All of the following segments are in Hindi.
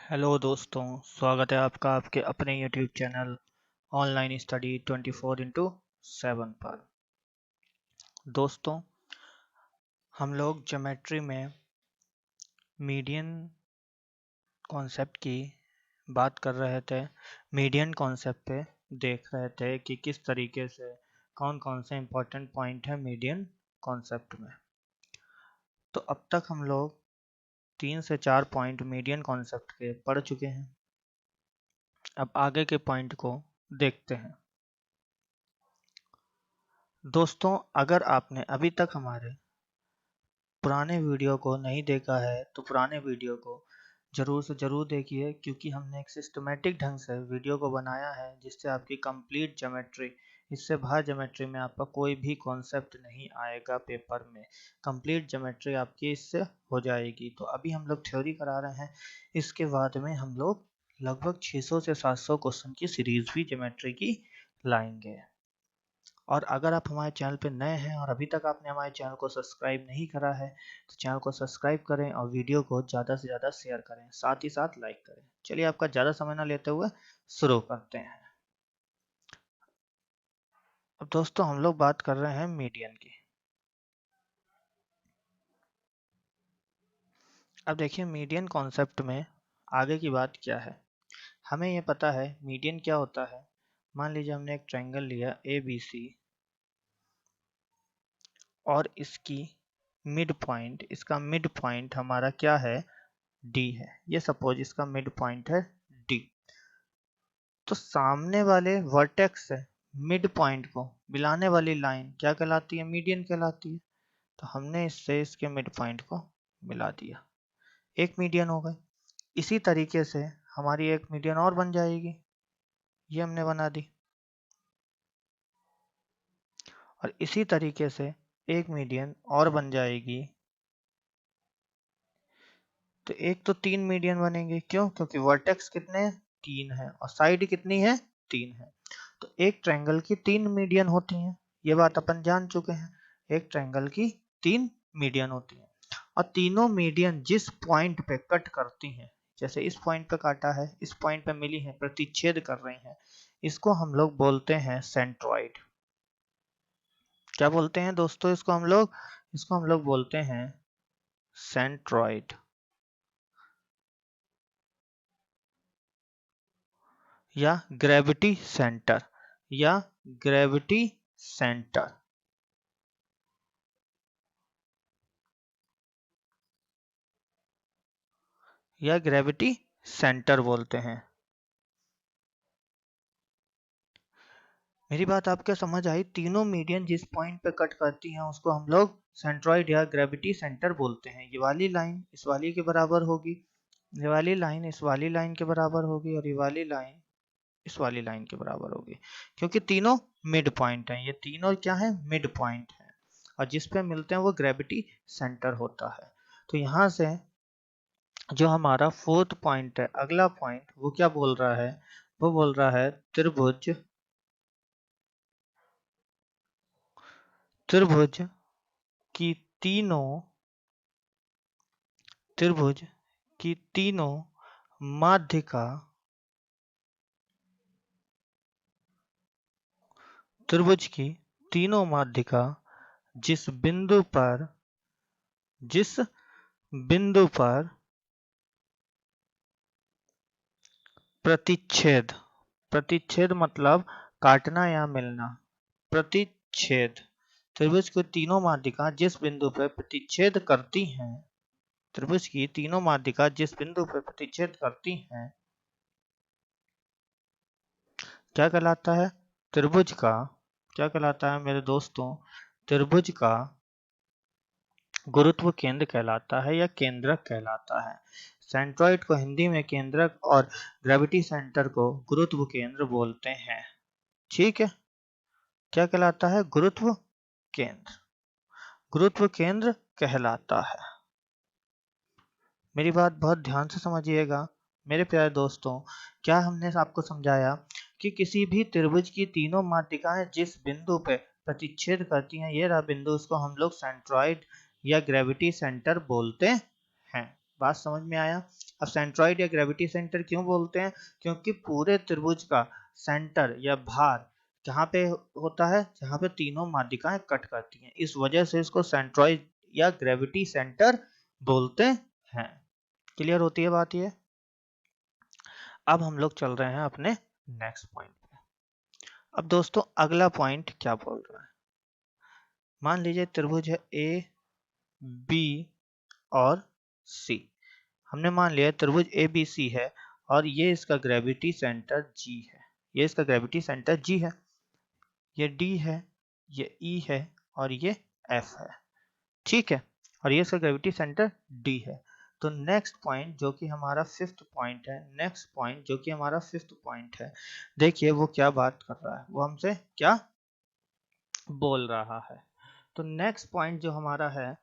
हेलो दोस्तों, स्वागत है आपका आपके अपने YouTube चैनल ऑनलाइन स्टडी 24/7 पर। दोस्तों, हम लोग ज्योमेट्री में मीडियन कॉन्सेप्ट की बात कर रहे थे। मीडियन कॉन्सेप्ट पे देख रहे थे कि किस तरीके से कौन कौन से इम्पोर्टेंट पॉइंट है मीडियन कॉन्सेप्ट में। तो अब तक हम लोग 3 से 4 पॉइंट मीडियन कॉन्सेप्ट के पढ़ चुके हैं। अब आगे के पॉइंट को देखते हैं। दोस्तों, अगर आपने अभी तक हमारे पुराने वीडियो को नहीं देखा है तो पुराने वीडियो को ज़रूर से ज़रूर देखिए, क्योंकि हमने एक सिस्टमेटिक ढंग से वीडियो को बनाया है जिससे आपकी कंप्लीट ज्योमेट्री, इससे बाहर ज्योमेट्री में आपका कोई भी कॉन्सेप्ट नहीं आएगा पेपर में। कंप्लीट ज्योमेट्री आपकी इससे हो जाएगी। तो अभी हम लोग थ्योरी करा रहे हैं, इसके बाद में हम लोग लगभग 600 से 700 क्वेश्चन की सीरीज भी ज्योमेट्री की लाएंगे। और अगर आप हमारे चैनल पे नए हैं और अभी तक आपने हमारे चैनल को सब्सक्राइब नहीं करा है तो चैनल को सब्सक्राइब करें और वीडियो को ज़्यादा से ज़्यादा शेयर करें, साथ ही साथ लाइक करें। चलिए, आपका ज़्यादा समय ना लेते हुए शुरू करते हैं। अब दोस्तों, हम लोग बात कर रहे हैं मीडियन की। अब देखिए, मीडियन कॉन्सेप्ट में आगे की बात क्या है। हमें ये पता है मीडियन क्या होता है। मान लीजिए हमने एक ट्रायंगल लिया ABC और इसका मिड पॉइंट हमारा क्या है, D है। ये सपोज इसका मिड पॉइंट है D। तो सामने वाले वर्टेक्स से मिड पॉइंट को मिलाने वाली लाइन क्या कहलाती है, मीडियन कहलाती है। तो हमने इससे इसके मिड पॉइंट को मिला दिया, एक मीडियन हो गई। इसी तरीके से हमारी एक मीडियन और बन जाएगी, ये हमने बना दी। और इसी तरीके से एक मीडियन और बन जाएगी। तो एक तो 3 मीडियन बनेंगे, क्यों? क्योंकि वर्टेक्स कितने हैं, 3 है, और साइड कितनी है, 3 है। तो एक ट्रायंगल की 3 मीडियन होती हैं, ये बात अपन जान चुके हैं। एक ट्रायंगल की 3 मीडियन होती हैं और तीनों मीडियन जिस पॉइंट पे कट करती हैं, जैसे इस पॉइंट पे काटा है, इस पॉइंट पे मिली है, प्रतिच्छेद कर रही हैं, इसको हम लोग बोलते हैं सेंट्रॉइड। क्या बोलते हैं दोस्तों इसको हम लोग बोलते हैं सेंट्रॉइड या ग्रेविटी सेंटर या ग्रेविटी सेंटर या ग्रेविटी सेंटर बोलते हैं। मेरी बात आपके समझ आई? तीनों मीडियन जिस पॉइंट पे कट करती हैं उसको हम लोग सेंट्रॉइड या ग्रेविटी सेंटर बोलते हैं। ये वाली लाइन इस वाली के बराबर होगी, ये वाली लाइन इस वाली लाइन के बराबर होगी, और ये वाली लाइन इस वाली लाइन के बराबर होगी, क्योंकि तीनों मिड पॉइंट हैं। ये तीनों क्या है, मिड पॉइंट है, और जिस पे मिलते हैं वो ग्रेविटी सेंटर होता है। तो यहाँ से जो हमारा फोर्थ पॉइंट है, अगला पॉइंट, वो क्या बोल रहा है, वो बोल रहा है त्रिभुज की तीनों त्रिभुज की तीनों माध्यिका त्रिभुज की तीनों माध्यिका जिस बिंदु पर प्रतिच्छेद, प्रतिच्छेद मतलब काटना या मिलना, प्रतिच्छेद, त्रिभुज की तीनों माध्यिका जिस बिंदु पर प्रतिच्छेद करती हैं, त्रिभुज की तीनों माध्यिका जिस बिंदु पर प्रतिच्छेद करती हैं, क्या कहलाता है, त्रिभुज का, क्या कहलाता है मेरे दोस्तों, त्रिभुज का गुरुत्व केंद्र कहलाता है या केंद्रक कहलाता है। सेंट्रॉइड को हिंदी में केंद्रक और ग्रेविटी सेंटर को गुरुत्व केंद्र बोलते हैं। ठीक है, क्या कहलाता है, गुरुत्व केंद्र, गुरुत्व केंद्र कहलाता है। मेरी बात बहुत ध्यान से समझिएगा मेरे प्यारे दोस्तों। क्या हमने आपको समझाया कि किसी भी त्रिभुज की तीनों माध्यिकाएं जिस बिंदु पे प्रतिच्छेद करती हैं, ये रहा बिंदु, उसको हम लोग सेंट्रॉइड या ग्रेविटी सेंटर बोलते हैं। बात समझ में आया? अब सेंट्रॉइड या ग्रेविटी सेंटर क्यों बोलते हैं? क्योंकि पूरे त्रिभुज का सेंटर या भार कहाँ पे होता है? जहाँ पे तीनों माध्यिकाएं कट करती हैं, इस वजह से इसको सेंट्रॉइड या ग्रेविटी सेंटर बोलते हैं। क्लियर होती है बात ये? अब हम लोग चल रहे हैं अपने नेक्स्ट पॉइंट पे। अब दोस्तों अगला पॉइंट क्या बोल रहा है? मान लीजिए त्रिभुज है ए बी और सी। हमने मान लिया त्रिभुज ए बी सी है और ये इसका ग्रेविटी सेंटर जी है, ये इसका ग्रेविटी सेंटर जी है, ये डी है, ये ई है और ये एफ है, ठीक है, और ये इसका ग्रेविटी सेंटर डी है। तो नेक्स्ट पॉइंट जो कि हमारा फिफ्थ पॉइंट है, नेक्स्ट पॉइंट जो कि हमारा फिफ्थ पॉइंट है, देखिए वो क्या बात कर रहा है, वो हमसे क्या बोल रहा है। तो नेक्स्ट पॉइंट जो हमारा है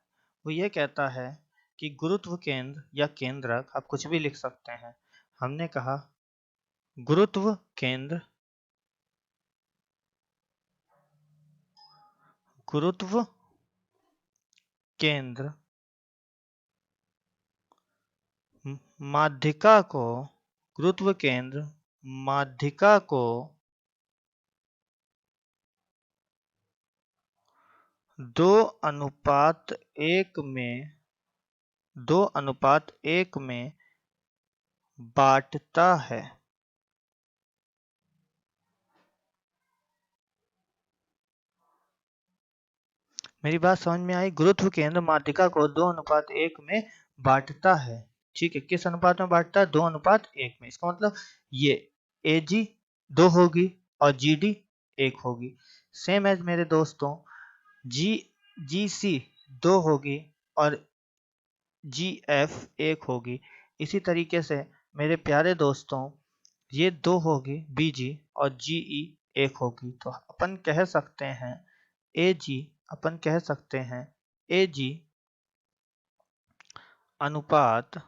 वो ये कहता है कि गुरुत्व केंद्र या केंद्रक, आप कुछ भी लिख सकते हैं, हमने कहा गुरुत्व केंद्र, गुरुत्व केंद्र माध्यिका को, गुरुत्व केंद्र माध्यिका को 2:1 में 2:1 में बांटता है। मेरी बात समझ में आई? गुरुत्व केंद्र माध्यिका को 2:1 में बांटता है, ठीक है। किस अनुपात में बांटता है? 2:1 में। इसका मतलब ये AG 2 होगी और GD 1 होगी। सेम एज मेरे दोस्तों GC 2 होगी और GF 1 होगी। इसी तरीके से मेरे प्यारे दोस्तों ये 2 होगी BG और GE 1 होगी। तो अपन कह सकते हैं AG, अपन कह सकते हैं AG अनुपात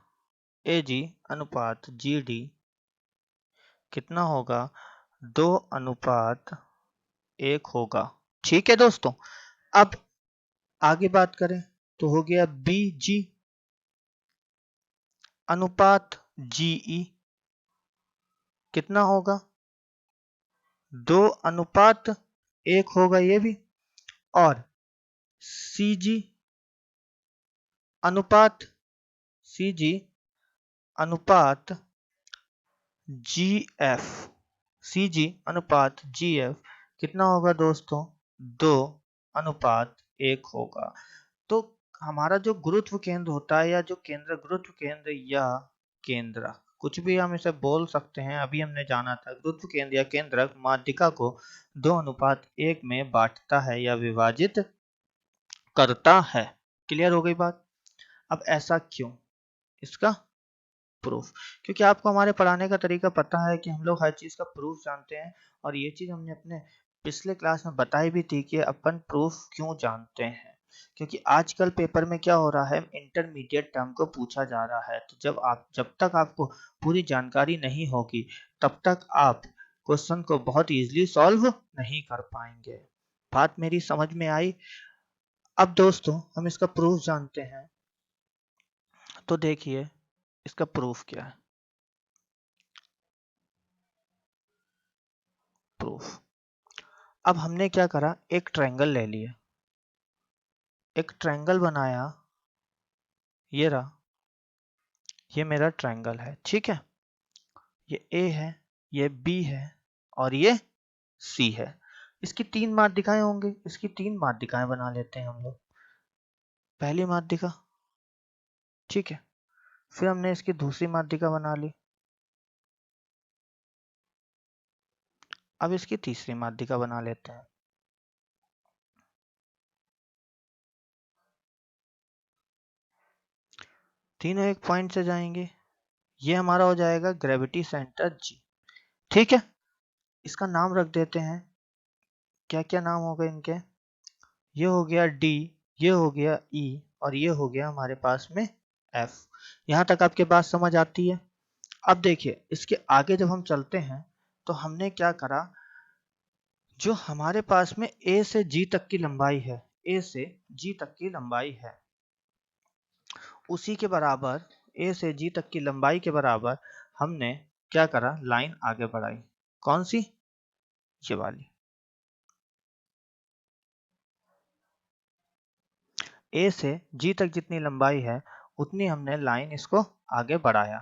GD कितना होगा? 2:1 होगा, ठीक है दोस्तों। अब आगे बात करें तो हो गया BG अनुपात GE कितना होगा? 2:1 होगा ये भी। और CG अनुपात GF, CG अनुपात GF कितना होगा दोस्तों? 2:1 होगा। तो हमारा जो गुरुत्व केंद्र होता है या जो केंद्र, गुरुत्व केंद्र या केंद्र, कुछ भी हम इसे बोल सकते हैं, अभी हमने जाना था गुरुत्व केंद्र या केंद्रक माध्यिका को 2:1 में बांटता है या विभाजित करता है। क्लियर हो गई बात? अब ऐसा क्यों? इसका प्रूफ, क्योंकि आपको हमारे पढ़ाने का तरीका पता है कि हम लोग हर चीज का प्रूफ जानते हैं, और ये चीज हमने अपने पिछले क्लास में बताई भी थी कि अपन प्रूफ क्यों जानते हैं। क्योंकि आजकल पेपर में क्या हो रहा है, इंटरमीडिएट टर्म को पूछा जा रहा है, तो जब तक आपको पूरी जानकारी नहीं होगी तब तक आप क्वेश्चन को बहुत इजीली सॉल्व नहीं कर पाएंगे। बात मेरी समझ में आई? अब दोस्तों हम इसका प्रूफ जानते हैं, तो देखिए इसका प्रूफ क्या है। प्रूफ, अब हमने क्या करा, एक ट्रायंगल ले लिया, एक ट्रायंगल बनाया, ये रहा, ये मेरा ट्रायंगल है, ठीक है। ये A है, ये B है और ये C है। इसकी 3 माध्यिकाएं होंगी, इसकी 3 माध्यिकाएं बना लेते हैं हम लोग। पहली माध्यिका, ठीक है, फिर हमने इसकी दूसरी माध्यिका बना ली, अब इसकी तीसरी माध्यिका बना लेते हैं। तीनों एक पॉइंट से जाएंगे, ये हमारा हो जाएगा ग्रेविटी सेंटर G, ठीक है। इसका नाम रख देते हैं, क्या क्या नाम होगा इनके? ये हो गया D, ये हो गया E और ये हो गया हमारे पास में F। यहाँ तक आपके बात समझ आती है? अब देखिए इसके आगे जब हम चलते हैं तो हमने क्या करा, जो हमारे पास में A से G तक की लंबाई है, A से G तक की लंबाई है, उसी के बराबर ए से जी तक की लंबाई के बराबर हमने क्या करा, लाइन आगे बढ़ाई। कौन सी, ये वाली। ए से जी तक जितनी लंबाई है उतनी हमने लाइन इसको आगे बढ़ाया।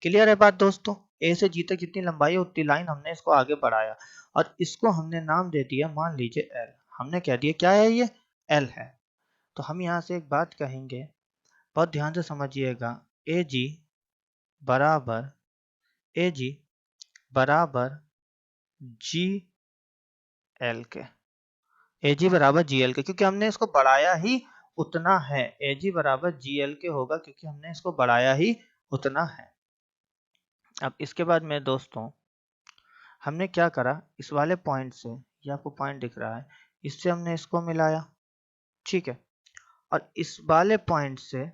क्लियर है बात दोस्तों, ए से जी तक जितनी लंबाई है उतनी लाइन हमने इसको आगे बढ़ाया और इसको हमने नाम दे दिया, मान लीजिए एल। हमने कह दिया क्या है, ये एल है। तो हम यहाँ से एक बात कहेंगे, बहुत ध्यान से समझिएगा, ए जी बराबर जी एल के, ए जी बराबर जी एल के, क्योंकि हमने इसको बढ़ाया ही उतना है। ए जी बराबर जी एल के होगा क्योंकि हमने इसको बढ़ाया ही उतना है। अब इसके बाद में दोस्तों हमने क्या करा, इस वाले पॉइंट से, ये आपको पॉइंट दिख रहा है, इससे हमने इसको मिलाया, ठीक है, और इस वाले पॉइंट से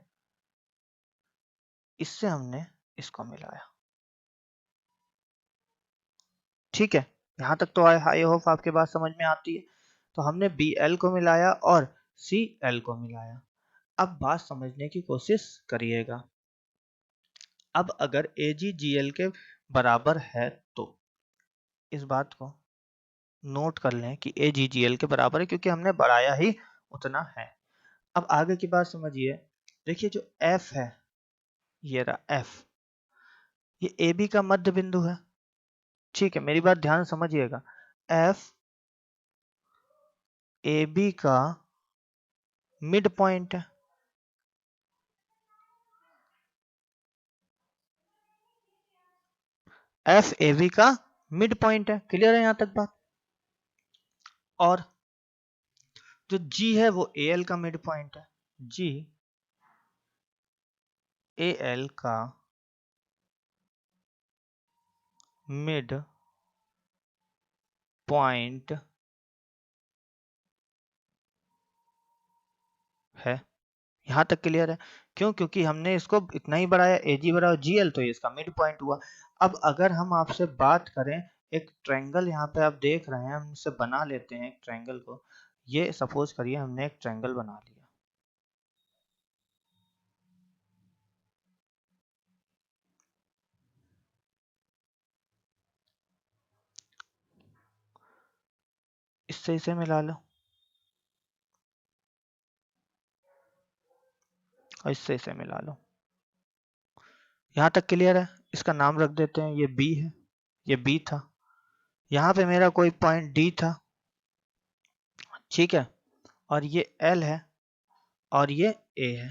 इससे हमने इसको मिलाया। ठीक है, यहां तक तो आई होप आपके बात समझ में आती है। तो हमने बी एल को मिलाया और सी एल को मिलाया। अब बात समझने की कोशिश करिएगा। अब अगर ए जी जी एल के बराबर है तो इस बात को नोट कर लें कि ए जी जी एल के बराबर है क्योंकि हमने बढ़ाया ही उतना है। अब आगे की बात समझिए, देखिए जो एफ है, ये रहा एफ, ये ए बी का मध्य बिंदु है। ठीक है, मेरी बात ध्यान समझिएगा, एफ ए बी का मिड पॉइंट है। एफ ए बी का मिड पॉइंट है। क्लियर है यहां तक बात। और जो जी है वो ए एल का मिड पॉइंट है। जी ए एल का मिड पॉइंट है। यहां तक क्लियर है। क्यों, क्योंकि हमने इसको इतना ही बढ़ाया, ए जी बराबर जी एल, तो ये इसका मिड पॉइंट हुआ। अब अगर हम आपसे बात करें, एक ट्रायंगल यहाँ पे आप देख रहे हैं, हम इसे बना लेते हैं एक ट्रायंगल को। ये सपोज करिए हमने एक ट्रायंगल बना लिया। इससे इसे मिला लो और इससे इसे मिला लो। यहाँ तक क्लियर है। इसका नाम रख देते हैं, ये बी है, ये बी था, यहाँ पे मेरा कोई पॉइंट डी था, ठीक है, और ये एल है और ये ए है।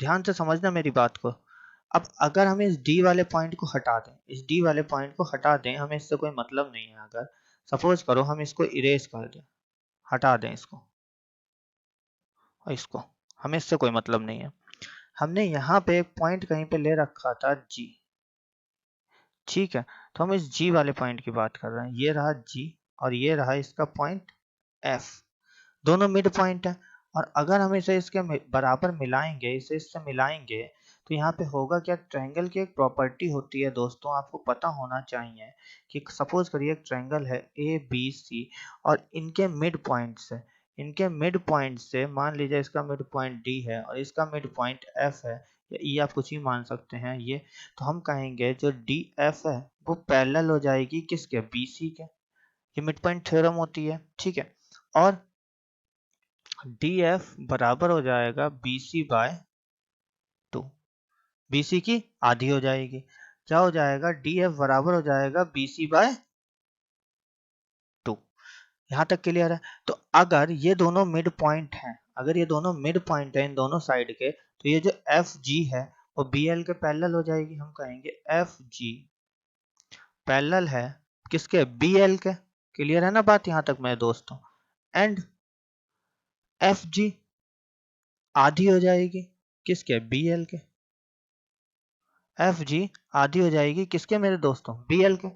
ध्यान से समझना मेरी बात को। अब अगर हम इस डी वाले पॉइंट को हटा दें, इस डी वाले पॉइंट को हटा दें, हमें इससे कोई मतलब नहीं है। अगर सपोज करो हम इसको इरेज कर दें, हटा दें इसको और इसको, हमें इससे कोई मतलब नहीं है। हमने यहाँ पे एक पॉइंट कहीं पे ले रखा था जी, ठीक है, तो हम इस जी वाले पॉइंट की बात कर रहे हैं। ये रहा जी और ये रहा इसका पॉइंट एफ, दोनों मिड पॉइंट है। और अगर हम इसे इसके बराबर मिलाएंगे, इसे इससे मिलाएंगे, तो यहाँ पे होगा क्या, ट्रायंगल की एक प्रॉपर्टी होती है दोस्तों, आपको पता होना चाहिए कि सपोज करिए एक ट्रायंगल है ए बी सी और इनके मिड पॉइंट से, मान लीजिए इसका मिड पॉइंट डी है और इसका मिड पॉइंट एफ है, या ई आप कुछ ही मान सकते हैं ये। तो हम कहेंगे जो डी एफ है वो पैरेलल हो जाएगी किसके, बी सी के। ये मिड पॉइंट थ्योरम होती है, ठीक है। और डी एफ बराबर हो जाएगा B C by 2, B C की आधी हो जाएगी। क्या हो जाएगा, डी एफ बराबर हो जाएगा बी सी बाय 2। यहाँ तक क्लियर है। तो अगर ये दोनों मिड पॉइंट हैं, अगर ये दोनों मिड पॉइंट है इन दोनों साइड के, तो ये जो एफ जी है वो बी एल के पैरेलल हो जाएगी। हम कहेंगे एफ जी पैरेलल है किसके, बी एल के। क्लियर है ना बात यहाँ तक मेरे दोस्तों। एंड एफ जी आधी हो जाएगी किसके, बी एल के। एफ जी आधी हो जाएगी किसके मेरे दोस्तों, बी एल के।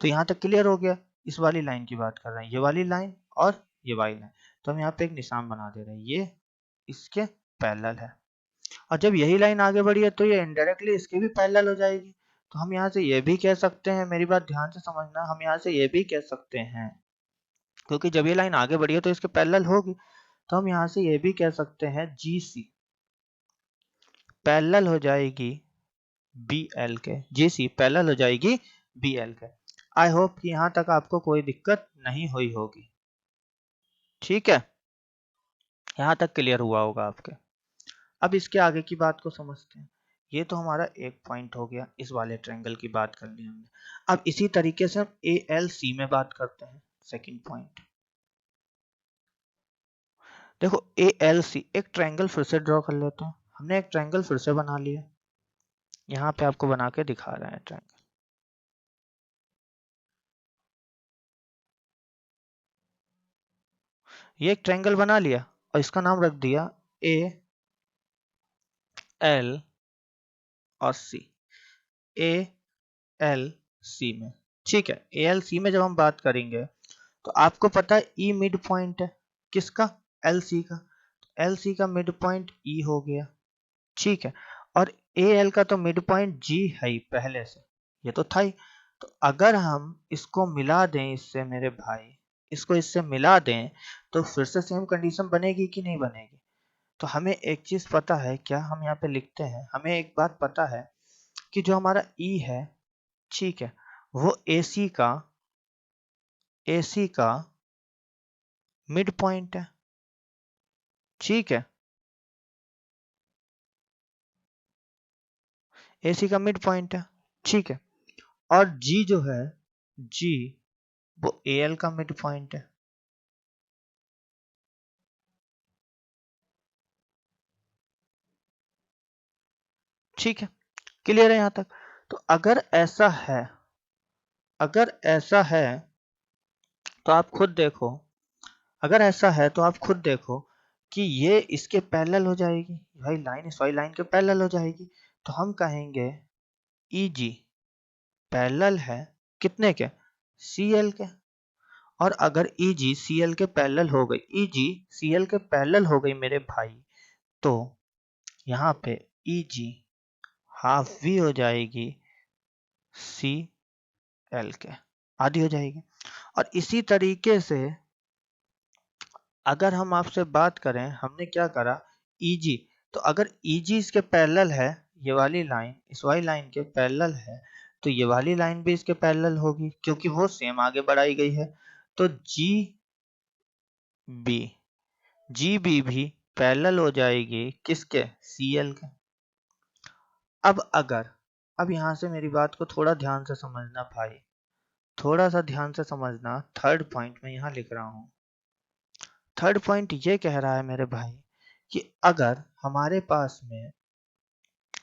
तो यहाँ तक क्लियर हो गया। इस वाली लाइन की बात कर रहे हैं, ये वाली लाइन और ये वाली लाइन। तो हम यहाँ पे एक निशान बना दे रहे हैं, ये इसके पैरेलल है। और जब यही लाइन आगे बढ़ी है तो ये इनडायरेक्टली इसके भी पैरेलल हो जाएगी। तो हम यहाँ से ये भी कह सकते हैं, मेरी बात ध्यान से समझना, हम यहाँ से ये भी कह सकते हैं, क्योंकि जब ये लाइन आगे बढ़ी है तो इसके पैरेलल होगी, तो हम यहाँ से ये भी कह सकते हैं जी सी पैरेलल हो जाएगी बी एल के, जी सी पैरेलल हो जाएगी बी एल के। आई होप कि यहाँ तक आपको कोई दिक्कत नहीं हुई होगी, ठीक है, यहाँ तक क्लियर हुआ होगा आपके। अब इसके आगे की बात को समझते हैं। ये तो हमारा एक पॉइंट हो गया, इस वाले ट्रायंगल की बात कर ली हमने। अब इसी तरीके से हम ए एल सी में बात करते हैं, सेकंड पॉइंट। देखो ए एल सी, एक ट्रायंगल फिर से ड्रॉ कर लेते हैं। हमने एक ट्रायंगल फिर से बना लिया, यहाँ पे आपको बना के दिखा रहे हैं ट्रायंगल। ये एक ट्रायंगल बना लिया और इसका नाम रख दिया ए एल और सी, ए एल सी में, ठीक है। ए एल सी में जब हम बात करेंगे तो आपको पता है ई मिड पॉइंट है किसका, एल सी का। एल सी का मिड पॉइंट ई हो गया, ठीक है। और ए एल का तो मिड पॉइंट जी है ही पहले से, ये तो था ही। तो अगर हम इसको मिला दें इससे मेरे भाई, इसको इससे मिला दें तो फिर से सेम कंडीशन बनेगी कि नहीं बनेगी। तो हमें एक चीज पता है, क्या हम यहाँ पे लिखते हैं, हमें एक बात पता है कि जो हमारा ई है, ठीक है, वो एसी का मिड पॉइंट है, ठीक है, एसी का मिड पॉइंट है, ठीक है। और जी जो है, जी वो एल का मिड पॉइंट है, ठीक है, क्लियर है यहाँ तक। तो अगर ऐसा है, अगर ऐसा है तो आप खुद देखो, अगर ऐसा है तो आप खुद देखो कि ये इसके पैरेलल हो जाएगी भाई, लाइन इस वाली लाइन के पैरेलल हो जाएगी। तो हम कहेंगे ई जी पैरेलल है कितने के, सी एल के। और अगर ई जी सी एल के पैरेलल हो गई, ई जी सी एल के पैरेलल हो गई मेरे भाई, तो यहाँ पे ई जी हाफ भी हो जाएगी सी एल के, आधी हो जाएगी। और इसी तरीके से अगर हम आपसे बात करें, हमने क्या करा, ईजी, तो अगर ईजी इसके पैरेलल है, ये वाली लाइन इस वाली लाइन के पैरेलल है, तो ये वाली लाइन भी इसके पैरेलल होगी क्योंकि वो सेम आगे बढ़ाई गई है। तो बी जी बी भी पैरेलल हो जाएगी किसके, सी एल के। अब यहां से मेरी बात को थोड़ा ध्यान से समझना भाई, थोड़ा सा ध्यान से समझना। थर्ड पॉइंट में यहां लिख रहा हूं, थर्ड पॉइंट ये कह रहा है मेरे भाई कि अगर हमारे पास में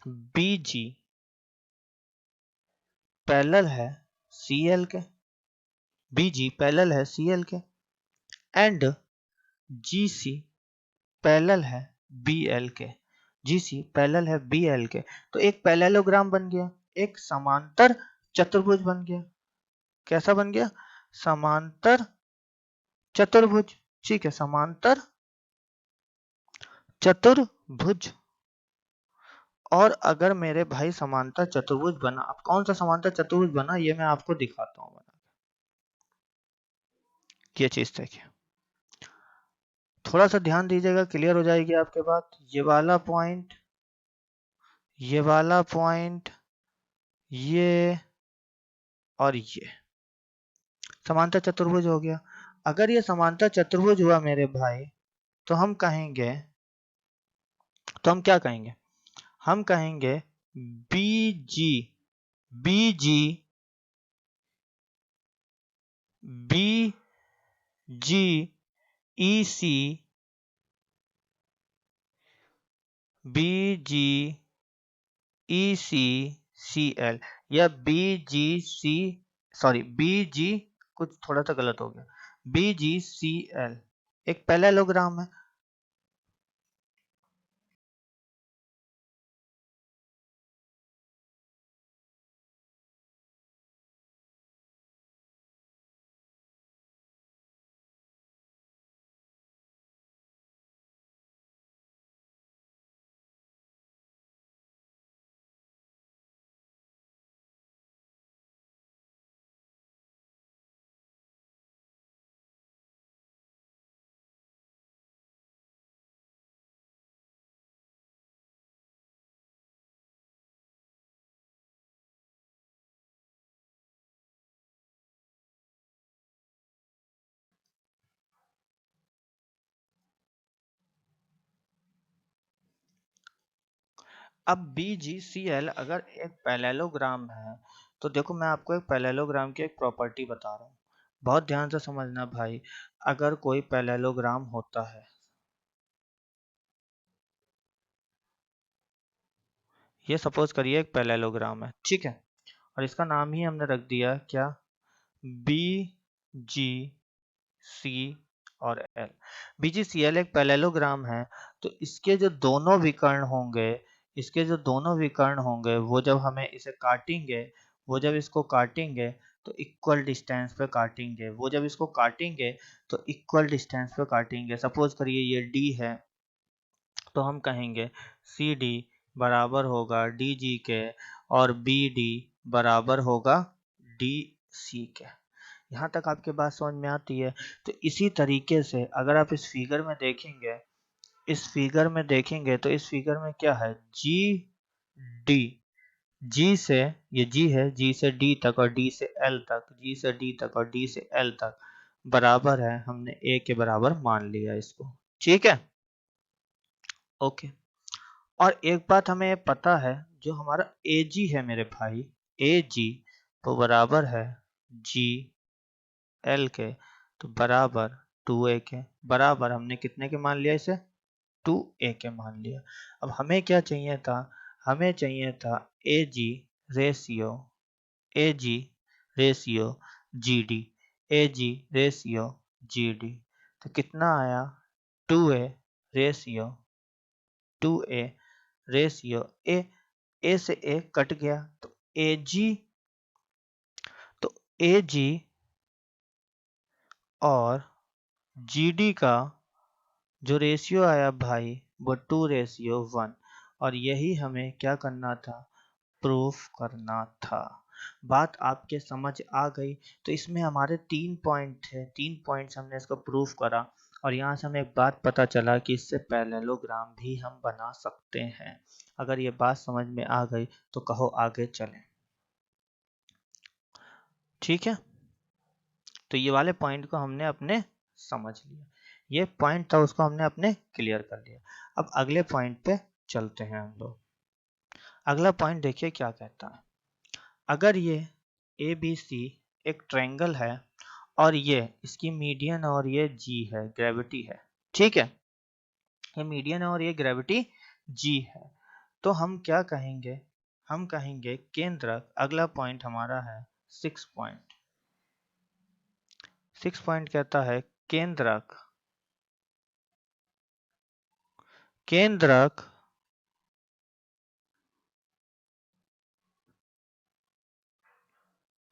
बी जी पैरेलल है सी एल के, बी जी पैरेलल है सी एल के, एंड जी सी पैरेलल है बी एल के, जी सी पैरेलल है बी एल के, तो एक पैरेललोग्राम बन गया, एक समांतर चतुर्भुज बन गया। कैसा बन गया, समांतर चतुर्भुज, ठीक है, समांतर चतुर्भुज। और अगर मेरे भाई समांतर चतुर्भुज बना, अब कौन सा समांतर चतुर्भुज बना ये मैं आपको दिखाता हूँ बना के। ये चीज देखिए, थोड़ा सा ध्यान दीजिएगा, क्लियर हो जाएगी आपके बात। ये वाला पॉइंट, ये वाला पॉइंट, ये और ये समांतर चतुर्भुज हो गया। अगर ये समांतर चतुर्भुज हुआ मेरे भाई, तो हम कहेंगे, तो हम क्या कहेंगे, हम कहेंगे बी जी, बी जी, बी जी ई सी, बी जी ई सी सी एल, या बी जी सी, सॉरी बी जी, कुछ थोड़ा सा गलत हो गया, बी जी सी एल एक पैरेललोग्राम है। अब BGCL अगर एक पैरेललोग्राम है तो देखो मैं आपको एक पैरेललोग्राम की एक प्रॉपर्टी बता रहा हूँ, बहुत ध्यान से समझना भाई। अगर कोई पैरेललोग्राम होता है, ये सपोज करिए एक पैरेललोग्राम है, ठीक है, और इसका नाम ही हमने रख दिया क्या, BGC और L। BGCL एक पैरेललोग्राम है, तो इसके जो दोनों विकर्ण होंगे, इसके जो दोनों विकर्ण होंगे वो जब हमें इसे काटेंगे, वो जब इसको काटेंगे तो इक्वल डिस्टेंस पे काटेंगे, वो जब इसको काटेंगे तो इक्वल डिस्टेंस पे काटेंगे। सपोज करिए ये D है, तो हम कहेंगे CD बराबर होगा DG के और BD बराबर होगा DC के। यहाँ तक आपके बात समझ में आती है। तो इसी तरीके से अगर आप इस फिगर में देखेंगे, इस फिगर में देखेंगे तो इस फिगर में क्या है, जी डी, जी से, ये जी है, जी से डी तक और डी से एल तक, जी से डी तक और डी से एल तक बराबर है, हमने ए के बराबर मान लिया इसको, ठीक है, ओके। और एक बात हमें ये पता है, जो हमारा ए जी है मेरे भाई, ए जी तो बराबर है जी एल के, तो बराबर 2a के, बराबर हमने कितने के मान लिया इसे, 2a के मान लिया। अब हमें क्या चाहिए था, हमें चाहिए था ए जी रेशियो, ए जी रेशियो जी डी, ए जी रेशियो जी डी, तो कितना आया, 2a ratio, 2a ratio A, ए से ए कट गया तो ए जी, तो ए जी और जी डी का जो रेशियो आया भाई वो 2:1, और यही हमें क्या करना था, प्रूफ करना था। बात आपके समझ आ गई। तो इसमें हमारे 3 पॉइंट है, 3 पॉइंट्स हमने इसको प्रूफ करा, और यहाँ से हमें एक बात पता चला कि इससे पैरेललोग्राम भी हम बना सकते हैं। अगर ये बात समझ में आ गई तो कहो आगे चलें, ठीक है। तो ये वाले पॉइंट को हमने अपने समझ लिया, ये पॉइंट था उसको हमने अपने क्लियर कर लिया। अब अगले पॉइंट पे चलते हैं हम लोग। अगला पॉइंट देखिए क्या कहता है, अगर ये ए बी सी एक ट्रायंगल है और ये इसकी मीडियन और ये जी है, ग्रेविटी है, ठीक है, ये मीडियन और ये ग्रेविटी जी है, तो हम क्या कहेंगे, हम कहेंगे केंद्रक, अगला पॉइंट हमारा है 6 पॉइंट, 6 पॉइंट कहता है केंद्रक, केंद्रक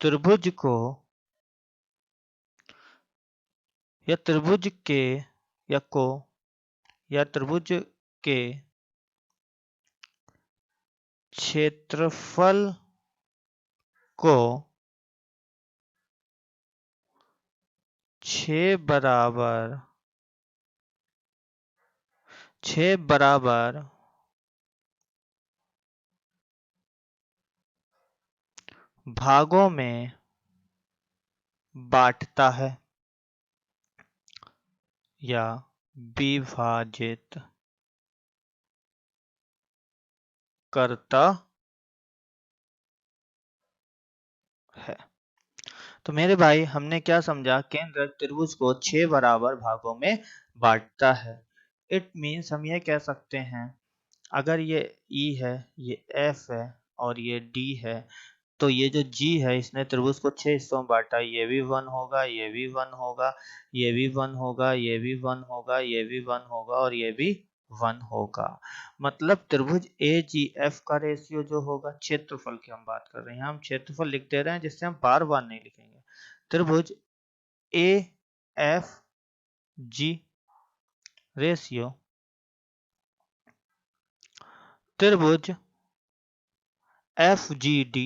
त्रिभुज को या त्रिभुज के या को या त्रिभुज के क्षेत्रफल को 6 बराबर 6 बराबर भागों में बांटता है या विभाजित करता है। तो मेरे भाई हमने क्या समझा, केंद्र त्रिभुज को 6 बराबर भागों में बांटता है। इट मीन्स हम ये कह सकते हैं, अगर ये E है, ये F है और ये D है, तो ये जो G है इसने त्रिभुज को 6 हिस्सों में बांटा, ये भी 1 होगा, ये भी 1 होगा, ये भी 1 होगा, ये भी 1 होगा, ये भी 1 होगा और ये भी 1 होगा। मतलब त्रिभुज AGF का रेशियो जो होगा, क्षेत्रफल की हम बात कर रहे हैं, हम क्षेत्रफल लिख दे रहे हैं जिससे हम बार बार नहीं लिखेंगे। त्रिभुज AFG रेशियो त्रिभुज FGD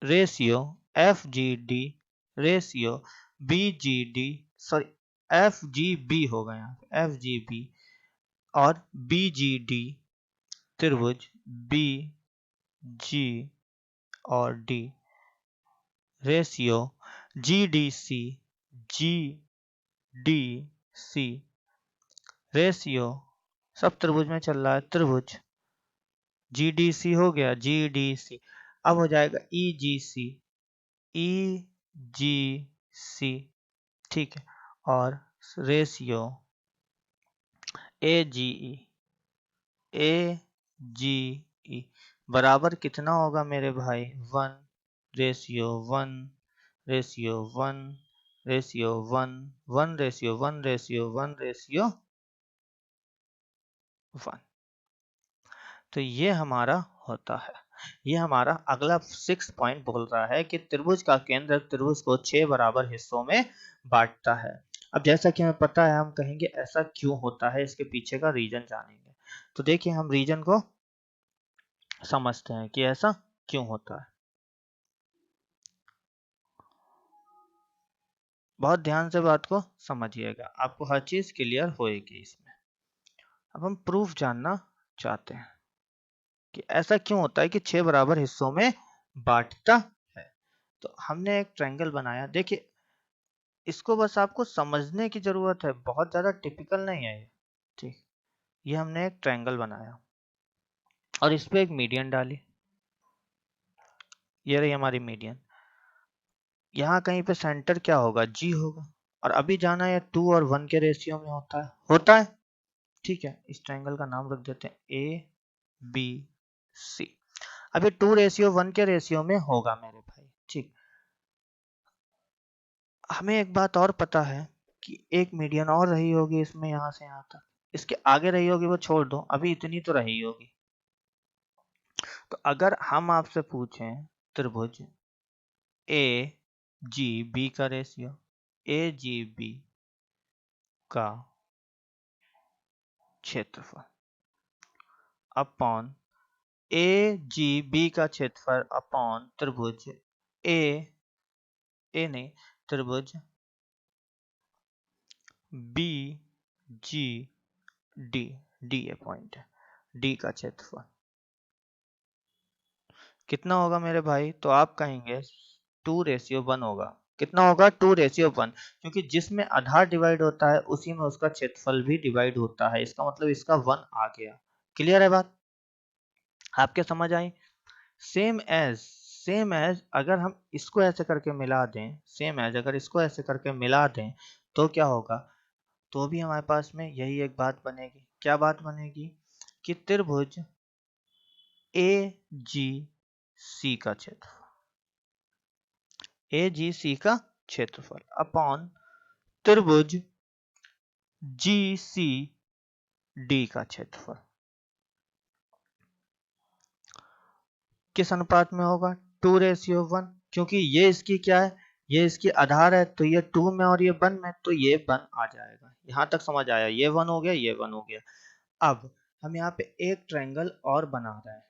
ratio FGD ratio BGD, sorry FGB होगा यहाँ FGB और BGD, त्रिभुज BG और D रेशियो GDC GDC सी रेशियो, सब त्रिभुज में चल रहा है, त्रिभुज GDC हो गया, GDC। अब हो जाएगा EGC, EGC, ठीक है। और रेशियो AGE, AGE बराबर कितना होगा मेरे भाई, 1:1, रेशियो 1, रेशियो 1, 1:1, रेशियो 1:1। तो ये हमारा होता है। ये हमारा अगला 6 पॉइंट बोल रहा है कि त्रिभुज का केंद्र त्रिभुज को 6 बराबर हिस्सों में बांटता है। अब जैसा कि हमें पता है, हम कहेंगे ऐसा क्यों होता है, इसके पीछे का रीजन जानेंगे। तो देखिए, हम रीजन को समझते हैं कि ऐसा क्यों होता है। बहुत ध्यान से बात को समझिएगा, आपको हर चीज क्लियर होएगी इसमें। अब हम प्रूफ जानना चाहते हैं कि ऐसा क्यों होता है कि 6 बराबर हिस्सों में बांटता है। तो हमने एक ट्रायंगल बनाया, देखिए इसको बस आपको समझने की जरूरत है, बहुत ज्यादा टिपिकल नहीं है ये, ठीक। ये हमने एक ट्रायंगल बनाया और इस पे एक मीडियन डाली, ये रही हमारी मीडियन। यहाँ कहीं पे सेंटर क्या होगा, G होगा। और अभी जाना है 2 और 1 के रेशियो में होता है, ठीक है। इस ट्रायंगल का नाम रख देते हैं ABC। अब ये 2:1 के रेशियो में होगा मेरे भाई, ठीक। हमें एक बात और पता है कि एक मीडियन और रही होगी इसमें, यहाँ से यहाँ तक। इसके आगे रही होगी वो छोड़ दो, अभी इतनी तो रही होगी। तो अगर हम आपसे पूछें त्रिभुज AGB का रेशियो, AGB का क्षेत्रफल अपॉन AGB का क्षेत्रफल अपॉन त्रिभुज नहीं, त्रिभुज BGD, D ये पॉइंट है, D का क्षेत्रफल कितना होगा मेरे भाई। तो आप कहेंगे 2:1 होगा। कितना होगा, 2:1, क्योंकि जिसमें आधार डिवाइड होता है उसी में उसका क्षेत्रफल भी डिवाइड होता है, इसका मतलब इसका 1 आ गया। क्लियर है बात, आपके समझ आई। सेम एज अगर हम इसको ऐसे करके मिला दें, सेम एज अगर इसको ऐसे करके मिला दें तो क्या होगा, तो भी हमारे पास में यही एक बात बनेगी। क्या बात बनेगी कि त्रिभुज AGC का क्षेत्रफल, AGC का क्षेत्रफल अपॉन त्रिभुज GCD का क्षेत्रफल किस अनुपात में होगा, 2:1, क्योंकि ये इसकी क्या है, ये इसकी आधार है, तो ये 2 में और ये 1 में, तो ये 1 आ जाएगा। यहां तक समझ आया, ये 1 हो गया, ये 1 हो गया। अब हम यहाँ पे एक ट्रायंगल और बना रहे हैं,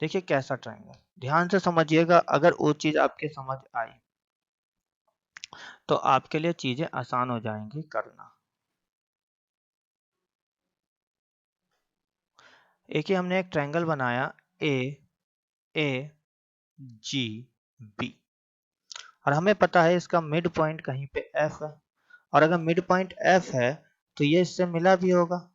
देखिए कैसा ट्रायंगल, ध्यान से समझिएगा। अगर वो चीज आपके समझ आई तो आपके लिए चीजें आसान हो जाएंगी करना। एक ही हमने एक ट्रायंगल बनाया AAGB, और हमें पता है इसका मिड पॉइंट कहीं पे F है, और अगर मिड पॉइंट F है तो ये इससे मिला भी होगा,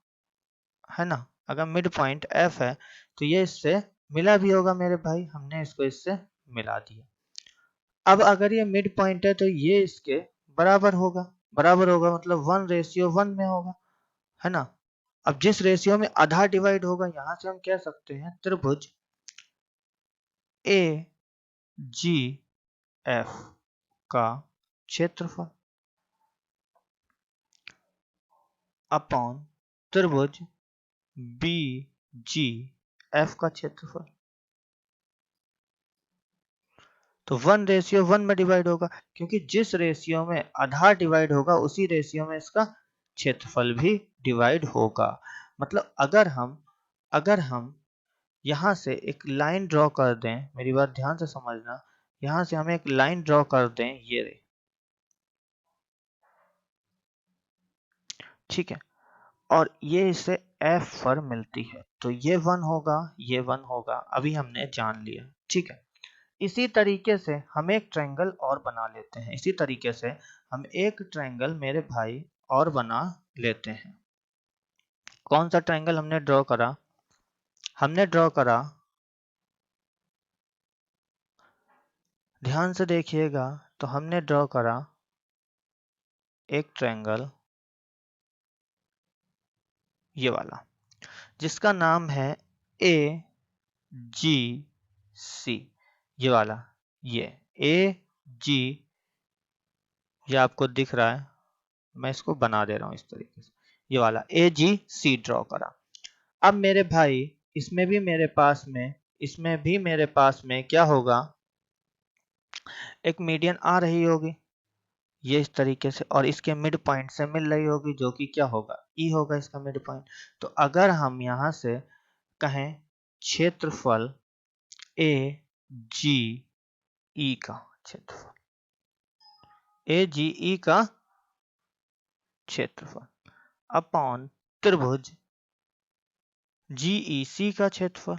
है ना। अगर मिड पॉइंट F है तो ये इससे मिला भी होगा मेरे भाई, हमने इसको इससे मिला दिया। अब अगर ये मिड पॉइंट है तो ये इसके बराबर होगा, मतलब 1:1 में होगा, है ना। अब जिस रेशियो में आधा डिवाइड होगा, यहां से हम कह सकते हैं त्रिभुज AGF का क्षेत्रफल अपॉन त्रिभुज BGF का क्षेत्रफल, तो 1:1 में डिवाइड होगा, क्योंकि जिस रेशियो में आधार डिवाइड होगा उसी रेशियो में इसका क्षेत्रफल भी डिवाइड होगा। मतलब अगर हम यहाँ से एक लाइन ड्रॉ कर दें, मेरी बात ध्यान से समझना, यहाँ से हम एक लाइन ड्रॉ कर दें, ये रही, ठीक है। और ये इससे F पर मिलती है, तो ये 1 होगा, ये 1 होगा, अभी हमने जान लिया, ठीक है। इसी तरीके से हम एक ट्रायंगल और बना लेते हैं, इसी तरीके से हम एक ट्रायंगल मेरे भाई और बना लेते हैं। कौन सा ट्रायंगल हमने ड्रॉ करा? हमने ड्रॉ करा, ध्यान से देखिएगा, तो हमने ड्रॉ करा एक ट्रायंगल, ये वाला, जिसका नाम है ए जी सी। ये वाला, ये ए जी, ये आपको दिख रहा है, मैं इसको बना दे रहा हूं इस तरीके से। ये वाला ए जी सी ड्रॉ करा। अब मेरे भाई इसमें भी मेरे पास में, इसमें भी मेरे पास में क्या होगा, एक मीडियन आ रही होगी ये इस तरीके से, और इसके मिड पॉइंट से मिल रही होगी, जो कि क्या होगा, ई होगा इसका मिड पॉइंट। तो अगर हम यहां से कहें क्षेत्रफल ए जी ई का क्षेत्रफल, ए जी ई का क्षेत्रफल अपॉन त्रिभुज जी ई सी का क्षेत्रफल,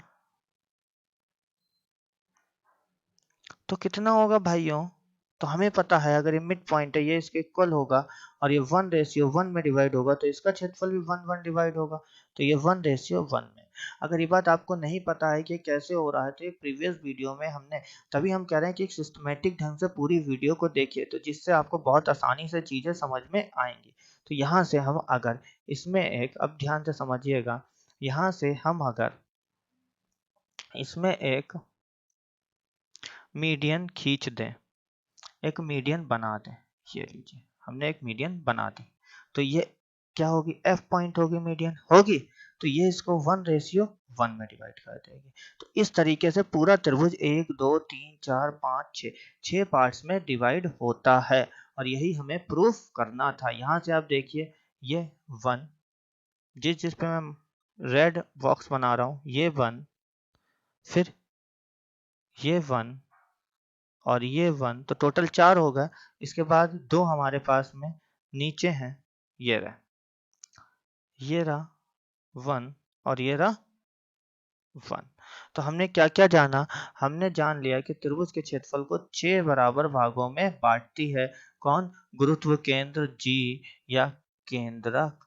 तो कितना होगा भाइयों? तो हमें पता है अगर ये मिड पॉइंट है, ये इसके इक्वल होगा, और ये 1:1 में डिवाइड होगा, तो इसका क्षेत्रफल भी 1:1 डिवाइड होगा, तो ये 1:1 में। अगर ये बात आपको नहीं पता है कि कैसे हो रहा है, तो ये प्रीवियस वीडियो में हमने, तभी हम कह रहे हैं कि एक सिस्टमेटिक ढंग से पूरी वीडियो को देखिए, तो जिससे आपको बहुत आसानी से चीजें समझ में आएंगी। तो यहाँ से हम अगर इसमें एक, अब ध्यान से समझिएगा, यहाँ से हम अगर इसमें एक मीडियन खींच दें, एक मीडियन बना दें, ये लीजिए हमने एक मीडियन बना दी, तो ये क्या होगी, एफ पॉइंट होगी, मीडियन होगी, तो ये इसको 1:1 में डिवाइड कर देगी। तो इस तरीके से पूरा त्रिभुज 1 2 3 4 5 6 पार्ट्स में डिवाइड होता है, और यही हमें प्रूफ करना था। यहाँ से आप देखिए, ये 1, जिस पे मैं रेड बॉक्स बना रहा हूँ, ये 1, फिर ये 1 और ये 1, तो टोटल 4 होगा। इसके बाद 2 हमारे पास में नीचे हैं, ये रहा 1 और ये रहा 1। तो हमने क्या क्या जाना? हमने जान लिया कि त्रिभुज के क्षेत्रफल को 6 बराबर भागों में बांटती है कौन? गुरुत्व केंद्र जी, या केंद्रक,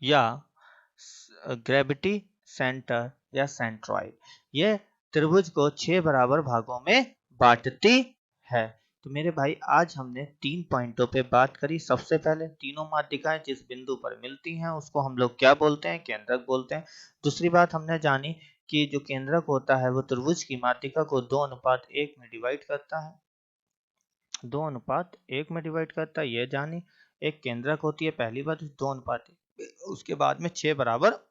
या ग्रेविटी सेंटर, या सेंट्रॉइड। ये त्रिभुज को 6 बराबर भागों में बांटती है। तो मेरे भाई आज हमने 3 पॉइंटों पे बात करी। सबसे पहले तीनों माध्यिकाएं जिस बिंदु पर मिलती हैं उसको हम लोग क्या बोलते हैं? केंद्रक बोलते हैं। दूसरी बात हमने जानी कि जो केंद्रक होता है वो त्रिभुज की माध्यिका को 2:1 में डिवाइड करता है, 2:1 में डिवाइड करता है, ये जानी। एक केंद्रक होती है, पहली बात 2:1, उसके बाद में 6 बराबर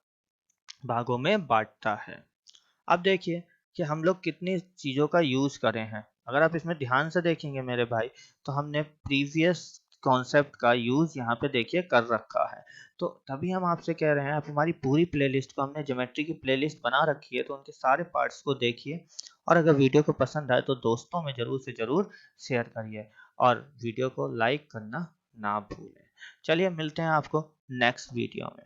भागों में बांटता है। अब देखिए कि हम लोग कितनी चीजों का यूज करे हैं। अगर आप इसमें ध्यान से देखेंगे मेरे भाई, तो हमने प्रीवियस कॉन्सेप्ट का यूज यहाँ पे देखिए कर रखा है। तो तभी हम आपसे कह रहे हैं, आप हमारी पूरी प्लेलिस्ट को, हमने ज्योमेट्री की प्लेलिस्ट बना रखी है, तो उनके सारे पार्ट्स को देखिए, और अगर वीडियो को पसंद आए तो दोस्तों में जरूर से जरूर शेयर करिए, और वीडियो को लाइक करना ना भूलें। चलिए मिलते हैं आपको नेक्स्ट वीडियो में।